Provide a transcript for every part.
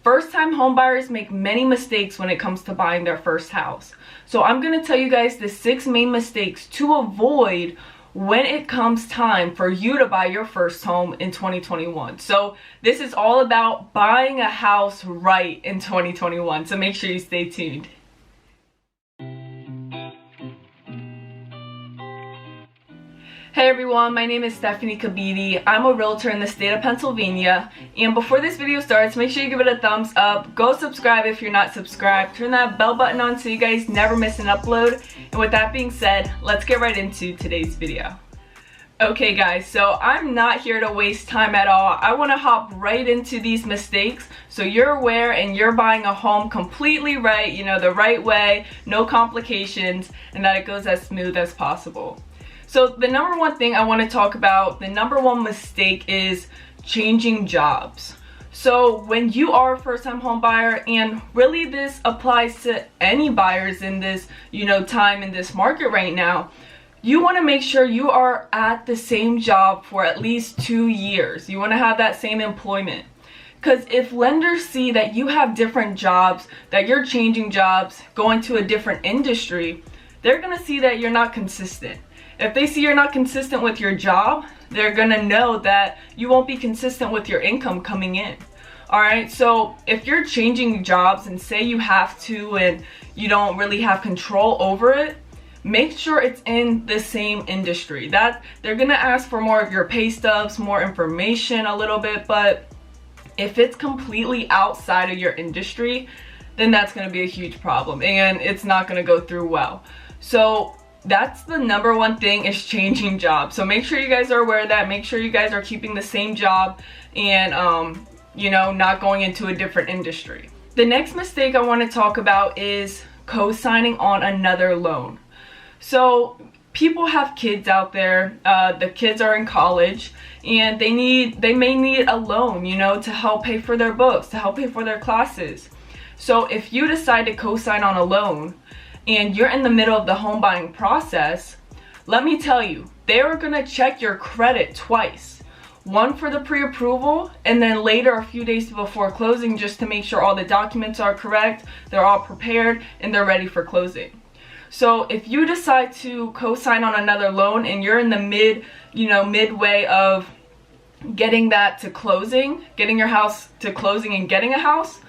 First-time homebuyers make many mistakes when it comes to buying their first house. So I'm going to tell you guys the 6 main mistakes to avoid when it comes time for you to buy your first home in 2021. So this is all about buying a house right in 2021. So make sure you stay tuned. Hey everyone, my name is Stephanie Kabidi. I'm a realtor in the state of Pennsylvania, and before this video starts, make sure you give it a thumbs up, go subscribe if you're not subscribed, turn that bell button on so you guys never miss an upload, and with that being said, let's get right into today's video. Okay guys, so I'm not here to waste time at all. I want to hop right into these mistakes so you're aware and you're buying a home completely right, the right way, no complications, and that it goes as smooth as possible. So the number one thing I want to talk about, the number one mistake is changing jobs. So when you are a first-time home buyer, and really this applies to any buyers in this, time in this market right now, you want to make sure you are at the same job for at least 2 years. You want to have that same employment. Because if lenders see that you have different jobs, that you're changing jobs, going to a different industry, they're going to see that you're not consistent. If they see you're not consistent with your job, they're gonna know that you won't be consistent with your income coming in. Alright, so if you're changing jobs and say you have to and you don't really have control over it, make sure it's in the same industry. That they're gonna ask for more of your pay stubs, more information a little bit, but if it's completely outside of your industry, then that's gonna be a huge problem and it's not gonna go through well. So that's the number one thing, is changing jobs. So make sure you guys are aware of that. Make sure you guys are keeping the same job and, not going into a different industry. The next mistake I want to talk about is co-signing on another loan. So people have kids out there, the kids are in college and they may need a loan, to help pay for their books, to help pay for their classes. So if you decide to co-sign on a loan, and you're in the middle of the home buying process, let me tell you, they're gonna check your credit twice. One for the pre-approval, and then later a few days before closing, just to make sure all the documents are correct, they're all prepared, and they're ready for closing. So if you decide to co-sign on another loan and you're in the midway of getting that to closing, getting your house to closing and getting a house,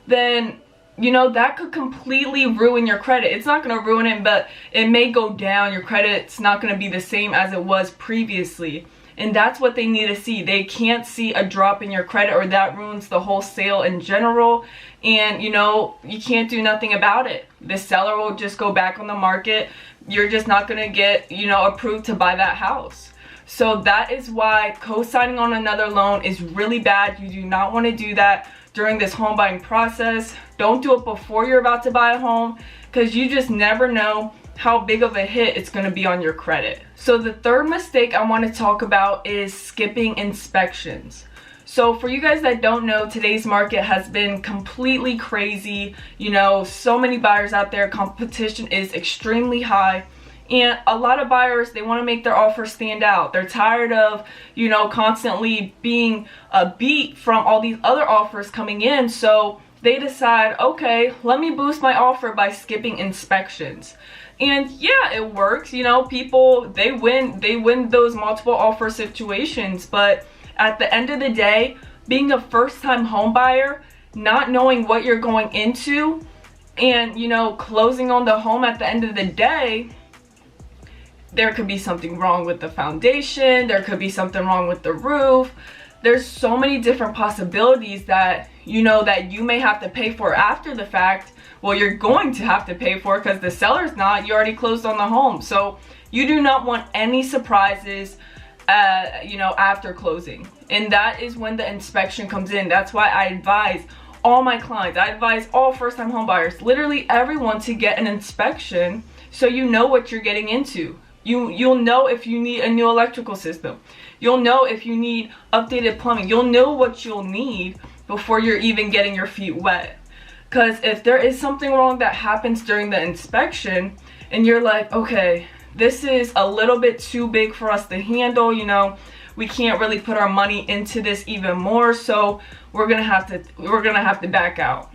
then that could completely ruin your credit. It's not going to ruin it, but it may go down. Your credit's not going to be the same as it was previously. And that's what they need to see. They can't see a drop in your credit, or that ruins the whole sale in general. And, you can't do nothing about it. The seller will just go back on the market. You're just not going to get, approved to buy that house. So that is why co-signing on another loan is really bad. You do not want to do that during this home buying process. Don't do it before you're about to buy a home, because you just never know how big of a hit it's going to be on your credit. So the third mistake I want to talk about is skipping inspections. So for you guys that don't know, today's market has been completely crazy. So many buyers out there, competition is extremely high. And a lot of buyers, they want to make their offer stand out. They're tired of, constantly being beat from all these other offers coming in. So they decide, okay, let me boost my offer by skipping inspections. And yeah, it works. People, they win those multiple offer situations. But at the end of the day, being a first-time home buyer, not knowing what you're going into, and, closing on the home at the end of the day, there could be something wrong with the foundation, there could be something wrong with the roof. There's so many different possibilities that that you may have to pay for after the fact. Well, you're going to have to pay for because the seller's not. You already closed on the home. So you do not want any surprises after closing. And that is when the inspection comes in. That's why I advise all my clients, I advise all first-time home buyers, literally everyone, to get an inspection so you know what you're getting into. You'll know if you need a new electrical system. You'll know if you need updated plumbing. You'll know what you'll need before you're even getting your feet wet. Because if there is something wrong that happens during the inspection and you're like, okay, this is a little bit too big for us to handle, we can't really put our money into this even more, so we're gonna have to back out.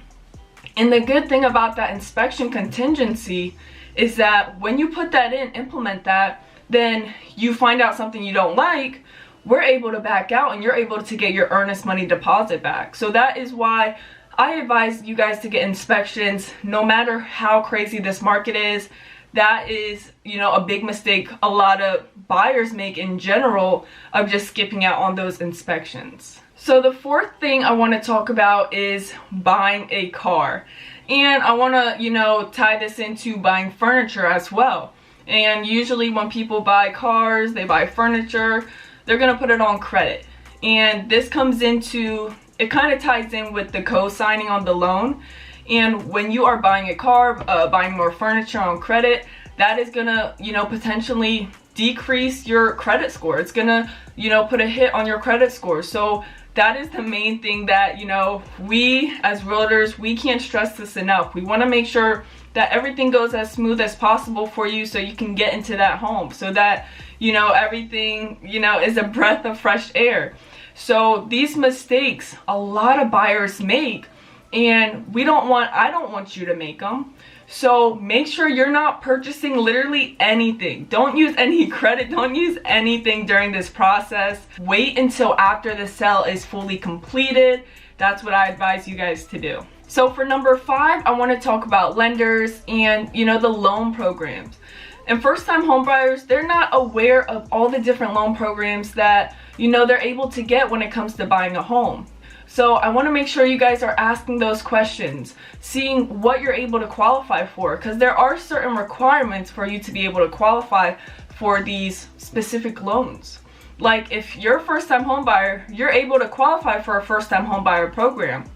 And the good thing about that inspection contingency is that when you put that in, implement that, then you find out something you don't like, we're able to back out and you're able to get your earnest money deposit back. So that is why I advise you guys to get inspections no matter how crazy this market is. That is, you know, a big mistake a lot of buyers make in general, of just skipping out on those inspections. So the fourth thing I want to talk about is buying a car. And I want to, you know, tie this into buying furniture as well. And usually when people buy cars, they buy furniture, they're going to put it on credit. And this comes into, it kind of ties in with the co-signing on the loan. And when you are buying a car, buying more furniture on credit, that is going to, you know, potentially decrease your credit score. It's going to, you know, put a hit on your credit score. So that is the main thing that, you know, we as realtors, we can't stress this enough. We want to make sure that everything goes as smooth as possible for you so you can get into that home, so that, you know, everything, you know, is a breath of fresh air. So these mistakes a lot of buyers make, and I don't want you to make them. So make sure you're not purchasing literally anything. Don't use any credit, don't use anything during this process. Wait until after the sale is fully completed. That's what I advise you guys to do. So for number 5, I want to talk about lenders and, you know, the loan programs. And first-time homebuyers, they're not aware of all the different loan programs that, you know, they're able to get when it comes to buying a home. So I want to make sure you guys are asking those questions, seeing what you're able to qualify for, because there are certain requirements for you to be able to qualify for these specific loans. Like if you're a first-time homebuyer, you're able to qualify for a first-time homebuyer program.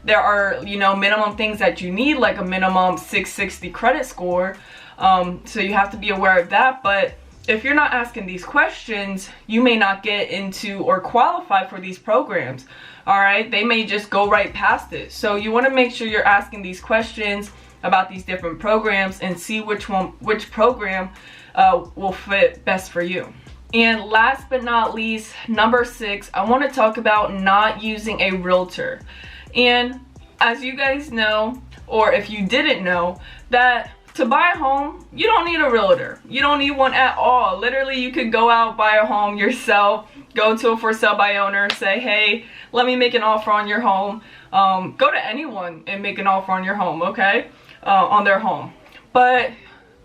There are, you know, minimum things that you need, like a minimum 660 credit score. So you have to be aware of that. But if you're not asking these questions, you may not get into or qualify for these programs. All right, they may just go right past it. So you want to make sure you're asking these questions about these different programs and see which program will fit best for you. And last but not least, number 6, I want to talk about not using a realtor. And as you guys know, or if you didn't know, that to buy a home, you don't need a realtor. You don't need one at all. Literally, you could go out, buy a home yourself, go to a for sale by owner, say, hey, let me make an offer on your home. Go to anyone and make an offer on your home, okay? On their home. But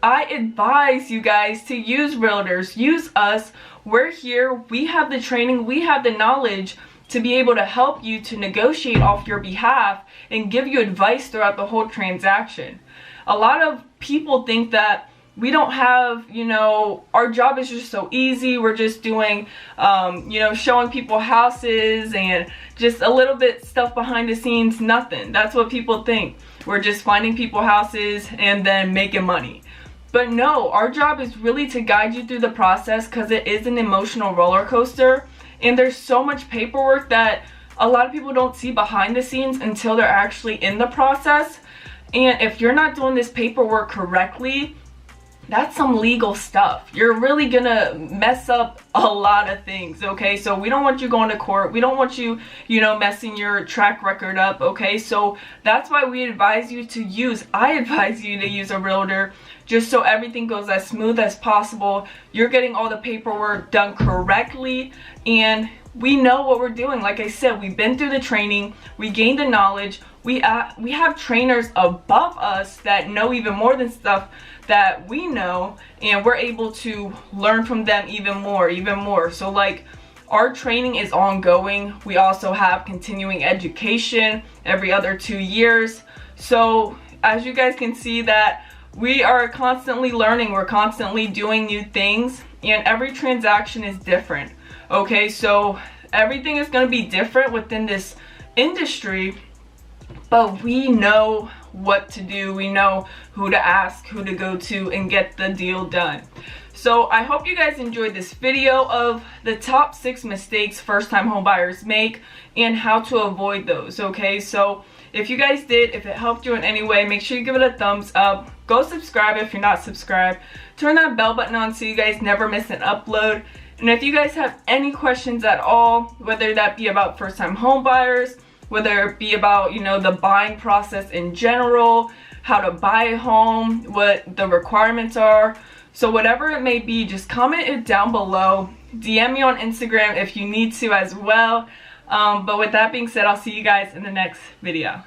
I advise you guys to use realtors. Use us. We're here. We have the training. We have the knowledge to be able to help you to negotiate off your behalf and give you advice throughout the whole transaction. A lot of people think that we don't have, you know, our job is just so easy. We're just doing, you know, showing people houses and just a little bit stuff behind the scenes, nothing. That's what people think. We're just finding people houses and then making money. But no, our job is really to guide you through the process, because it is an emotional roller coaster. And there's so much paperwork that a lot of people don't see behind the scenes until they're actually in the process. And if you're not doing this paperwork correctly, that's some legal stuff. You're really gonna mess up a lot of things, okay? So we don't want you going to court. We don't want you, you know, messing your track record up, okay? So that's why I advise you to use a realtor, just so everything goes as smooth as possible. You're getting all the paperwork done correctly, and we know what we're doing. Like I said, we've been through the training, we gained the knowledge, we have trainers above us that know even more than stuff that we know, and we're able to learn from them even more. So like, our training is ongoing. We also have continuing education every other 2 years. So as you guys can see, that we are constantly learning, we're constantly doing new things, and every transaction is different. Okay, so everything is going to be different within this industry, but we know what to do. We know who to ask, who to go to, and get the deal done. So I hope you guys enjoyed this video of the top 6 mistakes first-time home buyers make and how to avoid those. Okay, so if you guys did, if it helped you in any way, make sure you give it a thumbs up. Go subscribe if you're not subscribed. Turn that bell button on so you guys never miss an upload. And if you guys have any questions at all, whether that be about first-time home buyers, whether it be about, you know, the buying process in general, how to buy a home, what the requirements are, so whatever it may be, just comment it down below. DM me on Instagram if you need to as well. But with that being said, I'll see you guys in the next video.